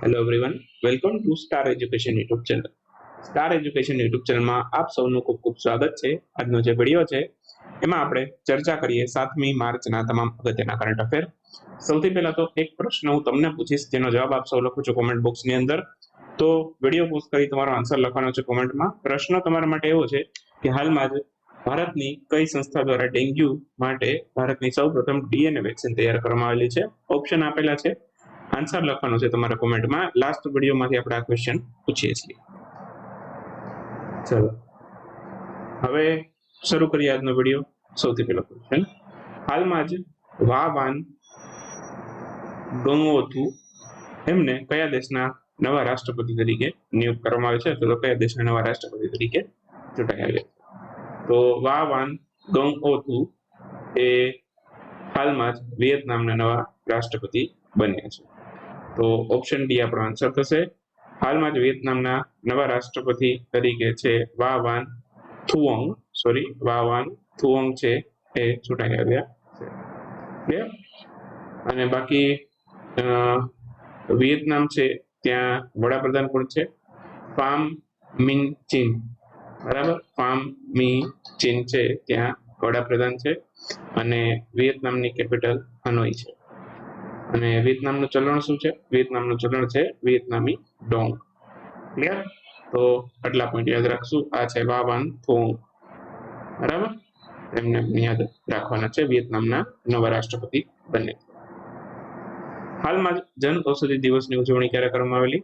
Hello everyone, welcome to star education YouTube channel. Star education YouTube ચેનલમાં આપ સૌનું ખૂબ ખૂબ સ્વાગત છે. આજનો જે વિડીયો છે એમાં આપણે ચર્ચા કરીએ 7મી માર્ચના તમામ અગત્યના કરંટ અફેર. સૌથી પહેલા તો એક પ્રશ્ન હું તમને પૂછીશ, જેનો જવાબ આપ સૌ લખો છો કોમેન્ટ બોક્સની અંદર. તો વિડીયો પોઝ કરી તમારો આન્સર લખવાનો છે કોમેન્ટમાં. પ્રશ્ન તમારા માટે એવો છે કે હાલમાં જ ભારતની કઈ સંસ્થા દ્વારા ડેન્ગ્યુ માટે ભારતની સૌપ્રથમ ડીએનએ વેક્સિન તૈયાર કરવામાં આવેલી છે? ઓપ્શન આપેલા છે, આન્સર લખવાનો છે તમારા કોમેન્ટમાં. લાસ્ટ વિડીયોમાંથી આપણે આ ક્વેશ્ચન પૂછીએ છીએ. ચલો હવે શરૂ કરીએ આજનો વિડીયો. સૌથી પહેલો ક્વેશ્ચન, હાલમાં જ વાવાન ગંગોથુ એમને કયા દેશના નવા રાષ્ટ્રપતિ તરીકે નિયુક્ત કરવામાં આવે છે, અથવા તો કયા દેશના નવા રાષ્ટ્રપતિ તરીકે ચૂંટાઈ આવ્યા? તો વાવાન ગંગોથુ એ હાલમાં જ વિયેતનામના નવા રાષ્ટ્રપતિ બન્યા છે. તો ઓપ્શન ડી આપણો આન્સર થશે. હાલમાં જ વિયેતનામના નવા રાષ્ટ્રપતિ તરીકે છે વાવાન થુઓંગ છે એ ચૂંટાઈ આવ્યા છે. અને બાકી વિયેતનામ છે ત્યાં વડાપ્રધાન કોણ છે? ફામ મિન ચીન. બરાબર, ફામ મી ચીન છે ત્યાં વડાપ્રધાન છે, અને વિયેતનામની કેપિટલ હનોઈ છે. અને વિયેતનામનું ચલણ શું છે? વિયેતનામનું ચલણ છે વિયેતનામી ડોંગ. ક્લિયર? તો આટલા પોઈન્ટ યાદ રાખશું. આ છે વાવાન થોંગ. બરાબર, એમને યાદ રાખવાના છે. વિયેતનામના નવા રાષ્ટ્રપતિ બને. હાલમાં જ જન ઔષધિ દિવસની ઉજવણી ક્યારે કરવામાં આવેલી?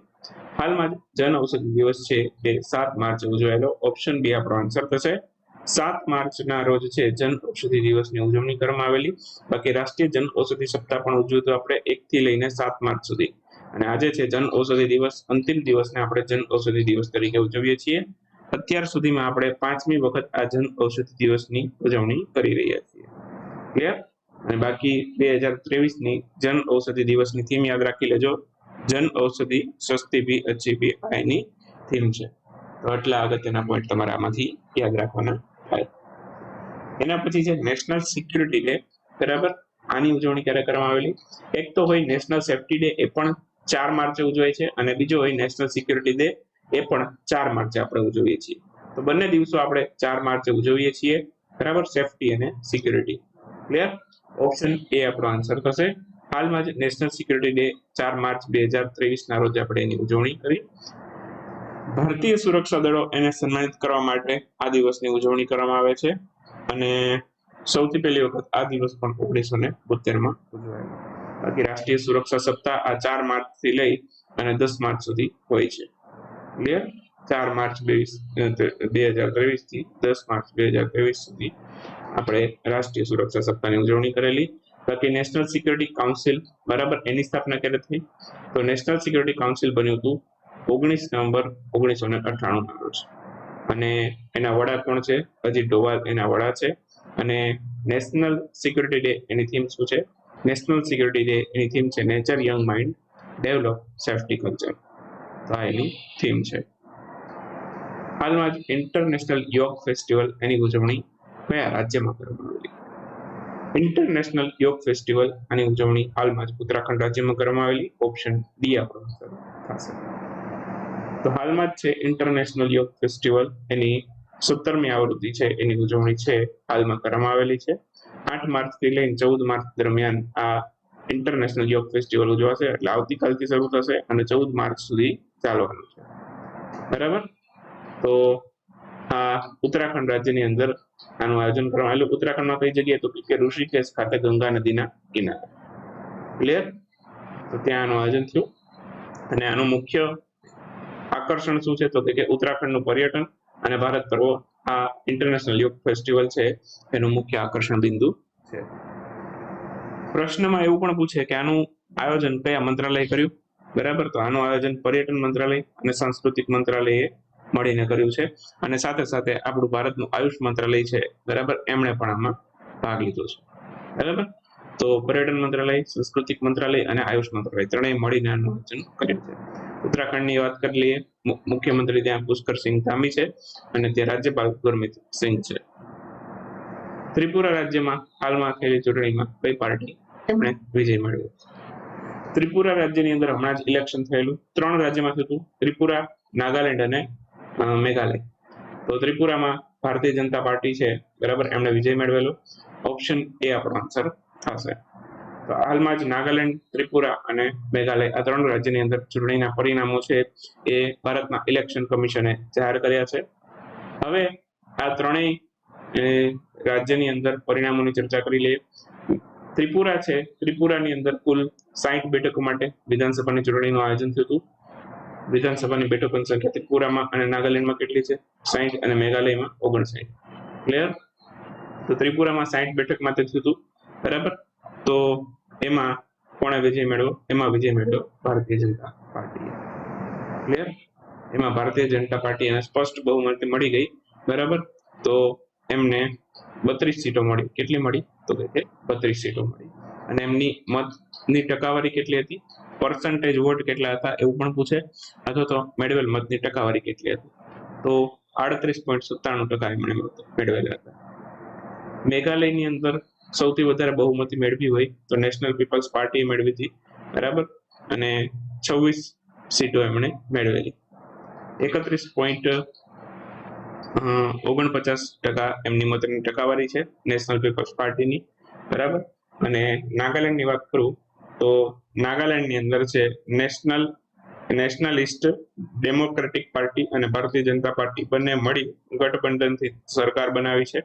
હાલમાં જ જન ઔષધિ દિવસ છે એ 7 માર્ચે ઉજવાયેલો. ઓપ્શન બી આપણો આન્સર થશે. 7 માર્ચના રોજ છે જન ઔષધિ દિવસની ઉજવણી કરવામાં આવેલી. બાકી રાષ્ટ્રીય જન ઔષધિ સપ્તાહ પણ ઉજવ્યું હતું આપણે 1 થી લઈને 7 માર્ચ સુધી. અને આજે છે જન ઔષધિ દિવસ, અંતિમ દિવસને આપણે જન ઔષધિ દિવસ તરીકે ઉજવીએ છીએ. અત્યાર સુધીમાં આપણે 5મી વખત આ જન ઔષધિ દિવસની ઉજવણી કરી રહ્યા છીએ. ક્લિયર? અને બાકી 2023ની જન ઔષધિ દિવસની થીમ યાદ રાખી લેજો. જન ઔષધિ સસ્તી ભી અચ્છી ભી આ એની થીમ છે. તો આટલા અગત્યના પોઈન્ટ તમારે આમાંથી યાદ રાખવાના થાય. એના પછી છે નેશનલ સિક્યુરિટી ડે. બરાબર, આની ઉજવણી ક્યારે કરવામાં આવેલી? એક તો હોય નેશનલ સેફ્ટી ડે, એ પણ 4 માર્ચે ઉજવાય છે, અને બીજો હોય નેશનલ સિક્યુરિટી ડે, એ પણ 4 માર્ચે આપણે ઉજવીએ છીએ. તો બંને દિવસો આપણે 4 માર્ચે ઉજવીએ છીએ. બરાબર, સેફ્ટી અને સિક્યુરિટી. ક્લિયર? ઓપ્શન એ આપણો આન્સર થશે. હાલમાં જ નેશનલ સિક્યુરિટી ડે 4 માર્ચ 2023ના રોજ આપણે એની ઉજવણી કરી. ભારતીય સુરક્ષા દળો એને સન્માનિત કરવા માટે આ દિવસની ઉજવણી કરવામાં આવે છે, અને સૌથી પહેલી વખત આ દિવસ પણ 1972માં ઉજવાયેલો. બાકી રાષ્ટ્રીય સુરક્ષા સપ્તાહ આ 4 માર્ચ થી લઈ અને 10 માર્ચ સુધી હોય છે. ક્લિયર? 4 માર્ચ 2023 થી 10 માર્ચ 2023 સુધી આપણે રાષ્ટ્રીય સુરક્ષા સપ્તાહની ઉજવણી કરેલી. બાકી નેશનલ સિક્યુરિટી કાઉન્સિલ, બરાબર, એની સ્થાપના ક્યારે થઈ? તો નેશનલ સિક્યુરિટી કાઉન્સિલ બન્યું હતું 19 નવેમ્બર 1998ના રોજ. અને એના વડા કોણ છે? અજીત ડોવાલ એના વડા છે. અને નેશનલ સિક્યુરિટી ડે એની થીમ શું છે? નેશનલ સિક્યુરિટી ડે એની થીમ છે nature young mind develop safety culture. તો આ એની થીમ છે. હાલમાં જ ઇન્ટરનેશનલ યોગ ફેસ્ટિવલ એની ઉજવણી કયા રાજ્યમાં કરવામાં આવેલી? ઇન્ટરનેશનલ યોગ ફેસ્ટિવલ આની ઉજવણી હાલમાં જ ઉત્તરાખંડ રાજ્યમાં કરવામાં આવેલી. ઓપ્શન ડી આપણો થશે. તો હાલમાં જ છે ઇન્ટરનેશનલ યોગ ફેસ્ટિવલ, એની 17મી આવૃત્તિ છે એની ઉજવણી છે હાલમાં કરવામાં આવેલી છે. 8 માર્ચ થી લઈને 14 માર્ચ દરમિયાન આ ઇન્ટરનેશનલ યોગ ફેસ્ટિવલ ઉજવાશે. એટલે આવતીકાલથી શરૂ થશે અને 14 માર્ચ સુધી ચાલવાનું છે. બરાબર, તો આ ઉત્તરાખંડ રાજ્યની અંદર આનું આયોજન કરવામાં આવેલું. ઉત્તરાખંડમાં કઈ જગ્યાએ? તો કે ઋષિકેશ ખાતે ગંગા નદીના કિનારે. ક્લિયર? તો ત્યાં આનું આયોજન થયું. અને આનું મુખ્ય આકર્ષણ શું છે? તો કે ઉત્તરાખંડનું પર્યટન અને ભારત પર્વ આ ઇન્ટરનેશનલ યોગ ફેસ્ટિવલ છે એનું મુખ્ય આકર્ષણ બિંદુ છે. પ્રશ્નમાં એવું પણ પૂછે કે આનું આયોજન કયા મંત્રાલય કર્યું? બરાબર, તો આનું આયોજન પર્યટન મંત્રાલય અને સાંસ્કૃતિક મંત્રાલયે મળીને કર્યું છે. અને સાથે સાથે આપણું ભારતનું આયુષ મંત્રાલય છે, બરાબર, એમણે પણ આમાં ભાગ લીધો છે. બરાબર, તો પર્યટન મંત્રાલય, સાંસ્કૃતિક મંત્રાલય અને આયુષ મંત્રાલય ત્રણેય મળીને આનું આયોજન કર્યું છે. ઉત્તરાખંડની વાત કરી લઈએ, મુખ્યમંત્રી ત્યાં પુષ્કરસિંહ ધામી છે, અને ત્યાં રાજ્યપાલ ગુરમીત સિંહ છે. ત્રિપુરા રાજ્યમાં હાલમાં થયેલી ચૂંટણીમાં કઈ પાર્ટી એમણે વિજય મેળવ્યો? ત્રિપુરા રાજ્યની અંદર હમણાં જ ઇલેક્શન થયેલું, 3 રાજ્યમાં થયું, ત્રિપુરા, નાગાલેન્ડ અને મેઘાલય. તો ત્રિપુરામાં ભારતીય જનતા પાર્ટી છે, બરાબર, એમણે વિજય મેળવેલો. ઓપ્શન એ આપણો આન્સર થશે. તો હાલમાં જ નાગાલેન્ડ, ત્રિપુરા અને મેઘાલય આ 3 રાજ્યની અંદર ચૂંટણીના પરિણામો છે એ ભારતના ઇલેક્શન કમિશને જાહેર કર્યા છે. હવે આ 3 રાજ્યની અંદર પરિણામોની ચર્ચા કરી લઈએ. ત્રિપુરા છે, ત્રિપુરાની અંદર કુલ 60 બેઠકો માટે વિધાનસભાની ચૂંટણીનું આયોજન થયું હતું. વિધાનસભાની બેઠકોની સંખ્યા ત્રિપુરામાં અને નાગાલેન્ડમાં કેટલી છે? 60 અને મેઘાલયમાં 59. ક્લિયર? તો ત્રિપુરામાં 60 બેઠક માટે થયું હતું, બરાબર. તો એમાં કોણે વિજય મેળવ્યો? એમાં વિજય મેળવ્યો ભારતીય જનતા પાર્ટીએ. ક્લિયર? એમાં ભારતીય જનતા પાર્ટીને સ્પષ્ટ બહુમતી મળી ગઈ, બરાબર. તો એમને 32 સીટો મળી. કેટલી મળી? તો કે 32 સીટો મળી. અને એમની મતની ટકાવારી કેટલી હતી? પર્સન્ટેજ વોટ કેટલા હતા એવું પણ પૂછે, અથવા તો મેળવેલ મતની ટકાવારી કેટલી હતી? તો 38.97% એમણે મેળવેલા હતા. મેઘાલયની અંદર સૌથી વધારે બહુમતી મેળવી હોય તો નેશનલ પીપલ્સ પાર્ટીએ મેળવી હતી, બરાબર, અને 26 સીટો એમણે મેળવેલી. 31.49% એમની મતની ટકાવારી છે નેશનલ પીપલ્સ પાર્ટીની, બરાબર. અને નાગાલેન્ડની વાત કરું તો નાગાલેન્ડની અંદર છે નેશનલિસ્ટ ડેમોક્રેટિક પાર્ટી અને ભારતીય જનતા પાર્ટી બંને મળી ગઠબંધનથી સરકાર બનાવી છે.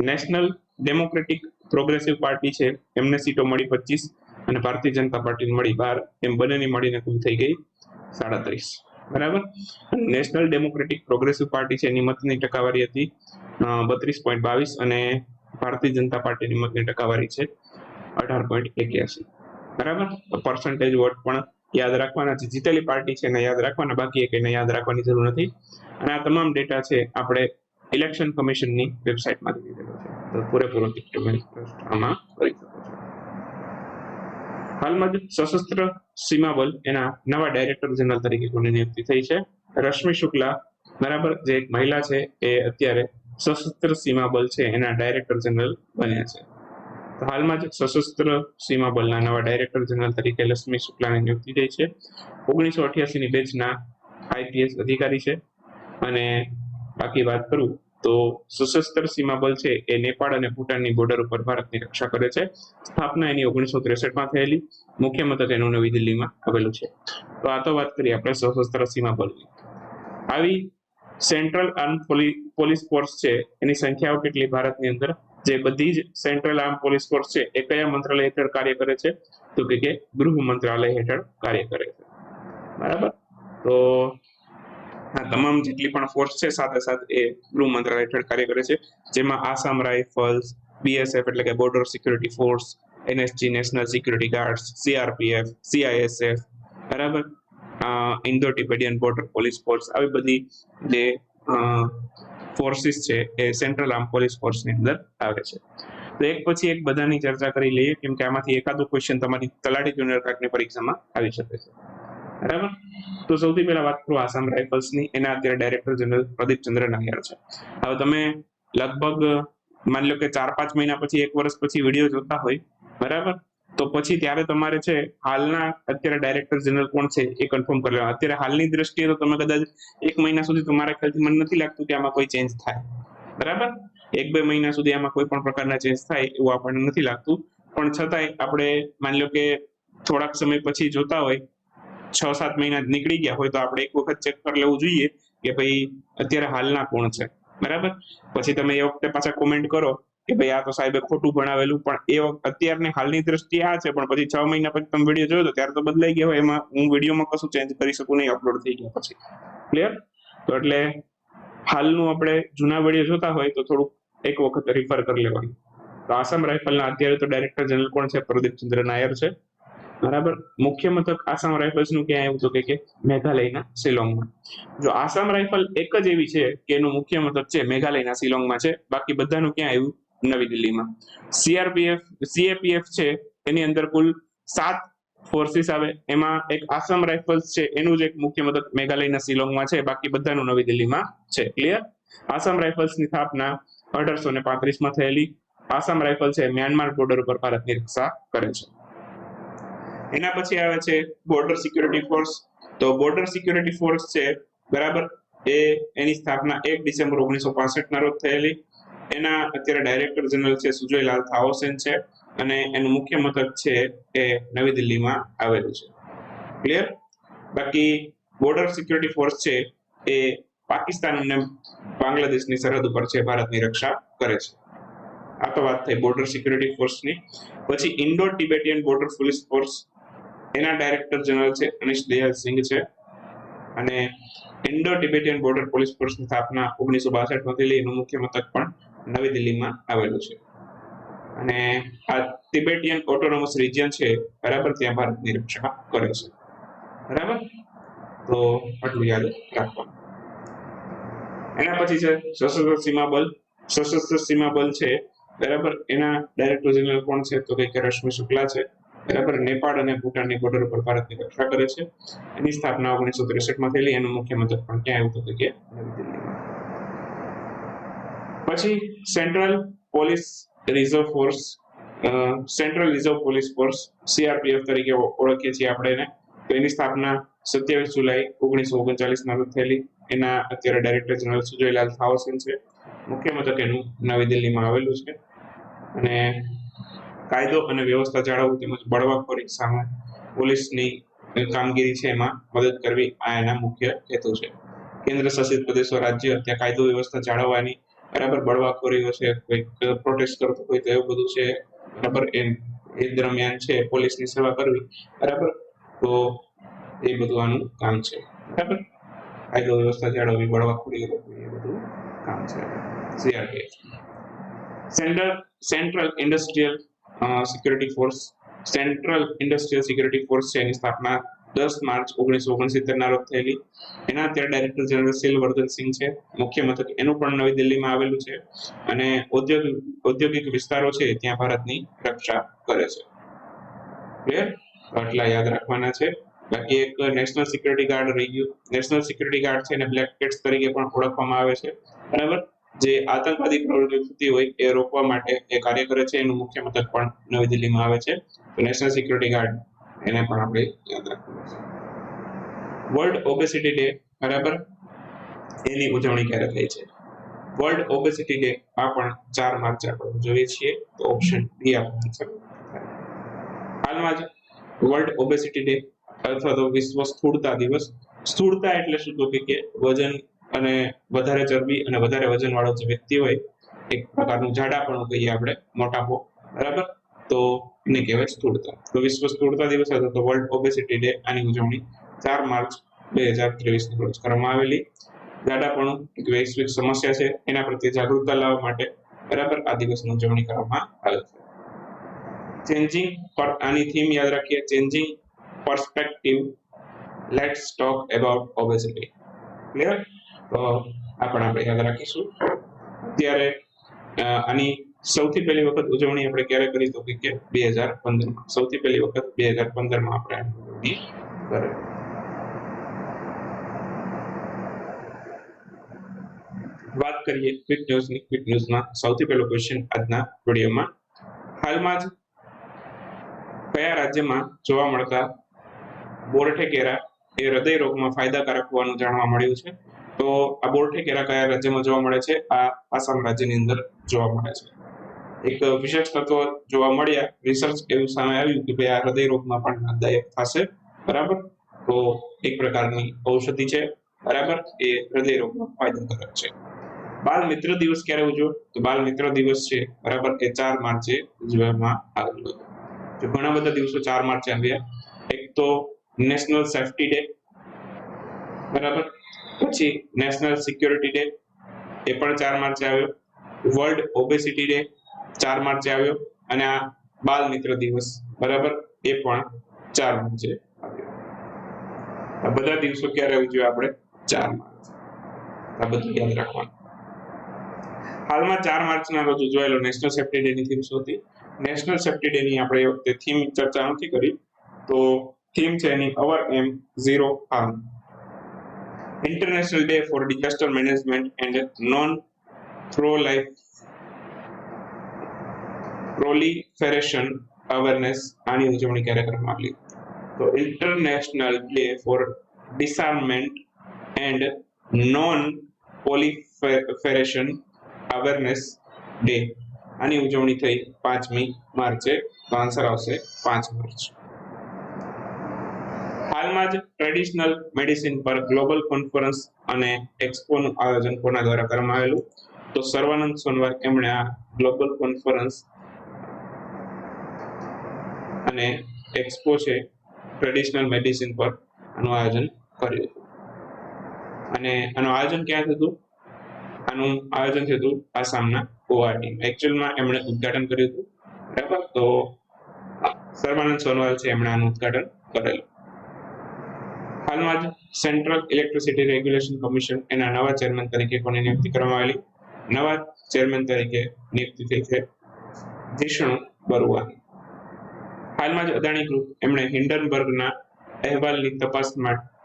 નેશનલ ડેમોક્રેટિક પ્રોગ્રેસિવ પાર્ટી છે, એમને સીટો મળી 25 અને ભારતીય જનતા પાર્ટીને મળી 12. એમ બંનેની મળીને કુલ થઈ ગઈ 37, બરાબર. નેશનલ ડેમોક્રેટિક પ્રોગ્રેસિવ પાર્ટી છે એની મતની ટકાવારી હતી 32.22 અને ભારતીય જનતા પાર્ટીની મતની ટકાવારી છે 18.81, બરાબર. પર્સન્ટેજ વોટ પણ યાદ રાખવાના છે. જીતેલી પાર્ટી છે એને યાદ રાખવાના, બાકી એક એને યાદ રાખવાની જરૂર નથી. અને આ તમામ ડેટા છે આપણે ઇલેક્શન કમિશનની વેબસાઇટમાંથી લીધેલો છે, તો પૂરેપૂરો આમાં કરી શકો છો. હાલમાં જ સશસ્ત્ર સીમા બળ એના નવા ડાયરેક્ટર જનરલ તરીકે કોની નિયુક્તિ થઈ છે? રશ્મિ શુક્લા, બરાબર, જે એક મહિલા છે એ અત્યારે સશસ્ત્ર સીમા બળ છે એના ડાયરેક્ટર જનરલ બન્યા છે. તો હાલમાં જ સશસ્ત્ર સીમા બળના નવા ડાયરેક્ટર જનરલ તરીકે રશ્મિ શુક્લાની નિયુક્તિ થઈ છે. 1988ની બેચના IPS અધિકારી છે. અને બાકી વાત કરું તો સશસ્ત્ર સીમા બળ છે એ નેપાળ અને ભૂટાનની બોર્ડર ઉપર ભારતની રક્ષા કરે છે. સ્થાપના એની 1963માં થયેલી. મુખ્ય મથક એનું નવી દિલ્હીમાં આવેલું છે. તો આ તો વાત કરીએ આપણે સશસ્ત્ર સીમા બળની. આવી સેન્ટ્રલ આર્મ પોલીસ ફોર્સ છે એની સંખ્યાઓ કેટલી ભારતની અંદર? જે બધી જ સેન્ટ્રલ આર્મ પોલીસ ફોર્સ છે એ કયા મંત્રાલય હેઠળ કાર્ય કરે છે? તો કે ગૃહ મંત્રાલય હેઠળ કાર્ય કરે છે, બરાબર. તો આ તમામ જેટલી પણ ફોર્સ છે સાથે સાથે એ ગૃહ મંત્રાલય હેઠળ કાર્ય કરે છે, જેમાં આસામ રાઇફલ્સ, BSF એટલે કે border security force, NSG national security guards, CRPF, CISF, બરાબર, Indo Tibetan border police force, આવી બધી જે ફોર્સિસ છે એ સેન્ટ્રલ આર્મ પોલીસ ફોર્સની અંદર આવે છે. તો એક પછી એક બધાની ચર્ચા કરી લઈએ, કેમ કે આમાંથી એકાદો ક્વેશ્ચન તમારી તલાટી જુનિયર ક્લાર્કની પરીક્ષામાં આવી શકે છે, બરાબર. તો સૌથી પહેલા વાત કરું આસામ રાઇફલ્સની. એના અત્યારે ડાયરેક્ટર જનરલ પ્રદીપ ચંદ્ર નાયર છે. હવે તમે લગભગ માની લો કે 4-5 મહિના પછી, 1 વર્ષ પછી વિડીયો જોતા હોય, બરાબર, તો પછી ત્યારે તમારે છે હાલના અત્યારે ડાયરેક્ટર જનરલ કોણ છે એ કન્ફર્મ કરી લેવા. અત્યારે હાલની દ્રષ્ટિએ તો તમે કદાચ 1 મહિના સુધી તમારા ખ્યાલથી મને નથી લાગતું કે આમાં કોઈ ચેન્જ થાય, બરાબર. 1-2 મહિના સુધી આમાં કોઈ પણ પ્રકારના ચેન્જ થાય એવું આપણને નથી લાગતું. પણ છતાંય આપણે માની લો કે થોડાક સમય પછી જોતા હોય, 6-7 મહિના નીકળી ગયા હોય, તો આપણે એક વખત ચેક કરી લેવું જોઈએ કે ભાઈ અત્યારે હાલના કોણ છે, બરાબર. પછી તમે એ વખતે પાછા કોમેન્ટ કરો કે ભાઈ આ તો સાહેબે ખોટું ભણાવેલું, પણ એ અત્યારની હાલની દ્રષ્ટિએ આ છે, પણ પછી 6 મહિના પછી તમે વિડીયો જોયો તો ત્યારે તો બદલાઈ ગયા હોય. એમાં હું વિડીયોમાં કશું ચેન્જ કરી શકું નહીં, અપલોડ થઈ ગયા પછી. ક્લિયર? તો એટલે હાલનું આપણે જૂના વિડીયો જોતા હોય તો થોડુંક એક વખત રિફર કરી લેવાનું. તો આસામ રાઇફલના અત્યારે તો ડાયરેક્ટર જનરલ કોણ છે? પ્રદીપ ચંદ્ર નાયર છે, બરાબર. મુખ્ય મથક આસામ રાઇફલ્સનું ક્યાં આવ્યું? તો કે મેઘાલયના શિલોંગમાં. જો આસામ રાઇફલ એક જ એવી છે કે એનું મુખ્ય મથક છે મેઘાલયના શિલોંગમાં છે, બાકી બધાનું ક્યાં આવ્યું? નવી દિલ્હીમાં. CAPF છે એની અંદર કુલ 7 ફોર્સિસ આવે, એમાં એક આસામ રાઇફલ્સ છે એનું જ એક મુખ્ય મથક મેઘાલયના શિલોંગમાં છે, બાકી બધાનું નવી દિલ્હીમાં છે. ક્લિયર? આસામ રાઇફલ્સની સ્થાપના 1835માં થયેલી. આસામ રાઇફલ છે મ્યાનમાર બોર્ડર ઉપર ભારતની રક્ષા કરે છે. એના પછી આવે છે બોર્ડર સિક્યુરિટી ફોર્સ. તો બોર્ડર સિક્યુરિટી ફોર્સ છે બરાબર, એ એની સ્થાપના 1 ડિસેમ્બર 1965 ના રોજ થયેલી. એના અત્યારે ડાયરેક્ટર જનરલ છે સુજયલાલ થાઓસેન છે, અને એનું મુખ્ય મથક છે એ નવી દિલ્હીમાં આવેલું છે. ક્લિયર? બાકી બોર્ડર સિક્યુરિટી ફોર્સ છે એ પાકિસ્તાન અને બાંગ્લાદેશની સરહદ ઉપર છે ભારતની રક્ષા કરે છે. આ તો વાત થઈ બોર્ડર સિક્યુરિટી ફોર્સની. પછી Indo Tibetan border police force, એના ડાયરેક્ટર જનરલ છે અનિશ દયાલ સિંઘ છે, અને ઇન્ડો ટિબેટિયન બોર્ડર પોલીસ ફોર્સની સ્થાપના 1962 માં થયેલી. એનું મુખ્ય મથક પણ નવી દિલ્હીમાં આવેલું છે. અને આ તિબેટિયન ઓટોનોમસ રિજિયન છે બરાબર, ત્યાં ભારતની રક્ષા કરે છે. બરાબર, તો આટલું યાદ રાખવાનું. એના પછી છે સશસ્ત્ર સીમા બળ. સશસ્ત્ર સીમા બળ છે બરાબર, એના ડાયરેક્ટર જનરલ કોણ છે તો કે રશ્મિ શુક્લા છે બરાબર. નેપાળ અને ભૂટાનની બોર્ડર પર ભારતની રક્ષા કરે છે. એની સ્થાપના 1963 માં થયેલી. એનું મુખ્ય મથક પણ ક્યાં આવ્યું તો કે નવી દિલ્હીમાં. પછી central police reserve force, central reserve police force CRPF તરીકે ઓળખીએ છીએ આપણે એને. તો એની સ્થાપના 27 જુલાઈ 1939 ના રોજ થયેલી. એના અત્યારે ડાયરેક્ટર જનરલ સુજયલાલ થાઓસેન છે. મુખ્ય મથક એનું નવી દિલ્હીમાં આવેલું છે. અને કાયદો અને વ્યવસ્થા જાળવવું તેમજ બળવાખોરી સામે પોલીસની કામગીરી છે એમાં મદદ કરવી, આ એના મુખ્ય હેતુ છે. કેન્દ્ર શાસિત પ્રદેશો રાજ્ય ત્યાં કાયદો વ્યવસ્થા જાળવવાની બરાબર, બળવાખોરીઓ છે, કોઈ પ્રોટેસ્ટ કરતો હોય તો એવું બધું છે બરાબર, એ દરમિયાન છે પોલીસની સેવા કરવી બરાબર. તો એ બધું આનું કામ છે બરાબર. કાયદો વ્યવસ્થા જાળવવી, બળવાખોરી રોકવી, એ બધું કામ છે CRPF. Central industrial security force, central industrial security force છે એની સ્થાપના 10 માર્ચ 1969 ના રોજ થયેલી. એના અત્યારે ડાયરેક્ટર જનરલ શીલવર્ધન સિંહ છે. મુખ્ય મથક એનું પણ નવી દિલ્હીમાં આવેલું છે. અને ઔદ્યોગિક વિસ્તારો છે ત્યાં ભારતની રક્ષા કરે છે. ક્લિયર? આટલા યાદ રાખવાના છે. બાકી એક નેશનલ સિક્યુરિટી ગાર્ડ રહી ગયું. નેશનલ સિક્યુરિટી ગાર્ડ છે એને બ્લેક કેટ્સ તરીકે પણ ઓળખવામાં આવે છે બરાબર. જે આતંકવાદી પ્રવૃત્તિઓ થતી હોય એ રોકવા માટે એ કાર્ય કરે છે. એનું મુખ્ય મથક પણ નવી દિલ્હીમાં આવે છે. તો નેશનલ સિક્યુરિટી ગાર્ડ એને પણ આપણે યાદ રાખવાનું છે. વર્લ્ડ ઓબેસિટી ડે બરાબર, એની ઉજવણી ક્યારે થઈ છે? વર્લ્ડ ઓબેસિટી ડે આ પણ 4 માર્ચ આપણે જોઈએ છીએ. તો ઓપ્શન બી આપવાનું છે. હાલમાં જ વર્લ્ડ ઓબેસિટી ડે અથવા તો વિશ્વ સ્થૂળતા દિવસ. સ્થૂળતા એટલે શું તો કે વજન અને વધારે ચરબી અને વધારે વજન વાળો જે વ્યક્તિ હોય, એક પ્રકારનું જાડાપણું કહીએ આપણે, મોટાપો બરાબર, તો એને કહેવાય સ્થૂળતા. તો વિશ્વ સ્થૂળતા દિવસ અથવા તો વર્લ્ડ ઓબેસિટી ડે, આની ઉજવણી 4 માર્ચ 2023 ના રોજ કરવામાં આવેલી. જાડાપણું એક વૈશ્વિક સમસ્યા છે, એના પ્રત્યે જાગૃતતા લાવવા માટે બરાબર આ દિવસની ઉજવણી કરવામાં આવે છે. ચેન્જિંગ પર આની થીમ યાદ રાખીએ, changing perspective, let's talk about obesity. Clear? તો આ પણ આપણે યાદ રાખીશું. અત્યારે આની સૌથી પહેલી વખત ઉજવણી આપણે ક્યારે કરી તો કે 2015 માં. સૌથી પહેલી વખત 2015 માં આપણે ઉજવણી કરી. વાત કરીએ ક્વિક ન્યૂઝની. ક્વિક ન્યૂઝમાં સૌથી પહેલો ક્વેશ્ચન આજના વિડીયોમાં, હાલમાં જ કયા રાજ્યમાં જોવા મળતા બોરઠેકેરા એ હૃદય રોગમાં ફાયદાકારક હોવાનું જાણવા મળ્યું છે? તો આ બોરઠેકેરા કયા રાજ્યમાં જોવા મળે છે? આ આસામ રાજ્યની અંદર જોવા મળે છે. એક વિશેષ તત્વ જોવા મળ્યા, રિસર્ચ એવું સામે આવ્યું કે ભાઈ આ હૃદય રોગમાં પણ લાભદાયક થશે બરાબર. તો એક પ્રકારની ઔષધિ છે બરાબર, એ હૃદય રોગમાં ફાયદાકારક છે. બાલ મિત્ર દિવસ ક્યારે ઉજવો? તો બાલ મિત્ર દિવસ છે બરાબર, એ 4 માર્ચે ઉજવવામાં આવેલો હતો. તો ઘણા બધા દિવસો 4 માર્ચે આવ્યા. એક તો નેશનલ સેફ્ટી ડે બરાબર, પછી નેશનલ સિક્યોરિટી ડે, એ પણ 4 માર્ચે આવ્યો. વર્લ્ડ ઓબેસિટી ડે 4 માર્ચે આવ્યો. અને આ બાલ મિત્ર દિવસ બરાબર, એ પણ 4 માર્ચે આવ્યો. આ બધા દિવસો ક્યારે ઉજવ્યા આપણે? 4 માર્ચ. આ બધું યાદ રાખવાનું. હાલમાં 4 માર્ચના રોજ ઉજવાયેલો નેશનલ સેફ્ટી ડે ની થીમ શું હતી? નેશનલ સેફ્ટી ડે ની આપણે એ વખતે થીમ ચર્ચા નથી કરી, તો થીમ છે એની our aim zero harm. International Day for Disaster Management and non proliferation awareness, આની ઉજવણી ક્યારે કરવામાં આવી? તો International Day for Disarmament and non proliferation awareness day, આની ઉજવણી થઈ 5મી માર્ચે. તો આન્સર આવશે 5 માર્ચ. હાલમાં જ ટ્રેડિશનલ મેડિસિન પર ગ્લોબલ કોન્ફરન્સ અને એક્સપોનું આયોજન કોના દ્વારા કરવામાં આવેલું? તો સર્વાનંદ સોનોવાલ એમણે આ ગ્લોબલ કોન્ફરન્સ અને એક્સપો છે ટ્રેડિશનલ મેડિસિન પર આનું આયોજન કર્યું હતું. અને આનું આયોજન ક્યાં થયું હતું? આનું આયોજન થયું હતું આસામના ગુવાહાટી. એકચ્યુઅલમાં એમણે ઉદ્ઘાટન કર્યું હતું, બરાબર. તો સર્વાનંદ સોનોવાલ છે એમણે આનું ઉદ્ઘાટન કરેલું. હાલમાં જ સેન્ટ્રલ ઇલેક્ટ્રિસિટી રેગ્યુલેશન કમિશન એના નવા ચેરમેન તરીકે કોની નિયુક્તિ કરવામાં આવેલી? નવા ચેરમેન તરીકે નિયુક્તિ થઈ છે જીષ્ણુ બરુઆની. હાલમાં જ અદાણી ગ્રુપ એમણે હિન્ડનબર્ગના અહેવાલની તપાસ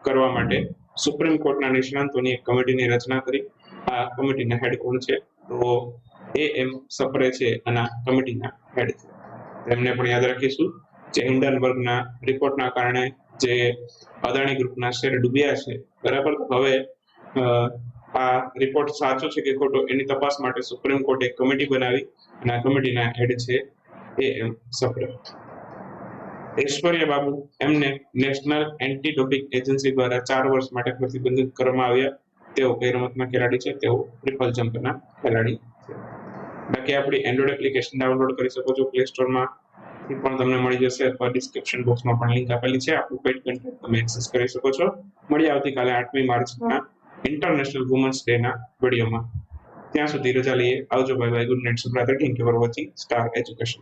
કરવા માટે સુપ્રીમ કોર્ટના નિષ્ણાંતોની એક કમિટીની રચના કરી. આ કમિટીના હેડ કોણ છે? તો એમ સપરે છે આના કમિટીના હેડ છે. તેમને પણ યાદ રાખીશું. જે હિન્ડનબર્ગના રિપોર્ટના કારણે જે અદાણી ગ્રુપના શેર ડૂબ્યા છે, બરાબર. હવે આ રિપોર્ટ સાચો છે કે ખોટો એની તપાસ માટે સુપ્રીમ કોર્ટે એક કમિટી બનાવી અને આ કમિટીના હેડ છે એમ સપ્રે. ઐશ્વર્યા બાબુ એમને નેશનલ એન્ટી ડોપિંગ એજન્સી દ્વારા 4 વર્ષ માટે પ્રતિબંધિત કરવામાં આવ્યા. તેઓ કઈ રમતના ખેલાડી છે? તેઓ ટ્રિપલ જમ્પના ખેલાડી છે. બાકી આપણી એન્ડ્રોઇડ એપ્લિકેશન ડાઉનલોડ કરી શકો છો પ્લે સ્ટોરમાં, પણ તમને મળી જશે, અથવા ડિસ્ક્રિપ્શન બોક્સમાં પણ લિંક આપેલી છે. આપણું પેઇડ કન્ટેન્ટ તમે એક્સેસ કરી શકો છો. મળીએ આવતીકાલે 8મી માર્ચના ઇન્ટરનેશનલ વુમન્સ ડેના વિડીયોમાં. ત્યાં સુધી રજા લઈએ. આવજો, બાય બાય, ગુડ નાઇટ, શુભરાત્રી. Thank you for watching Star education.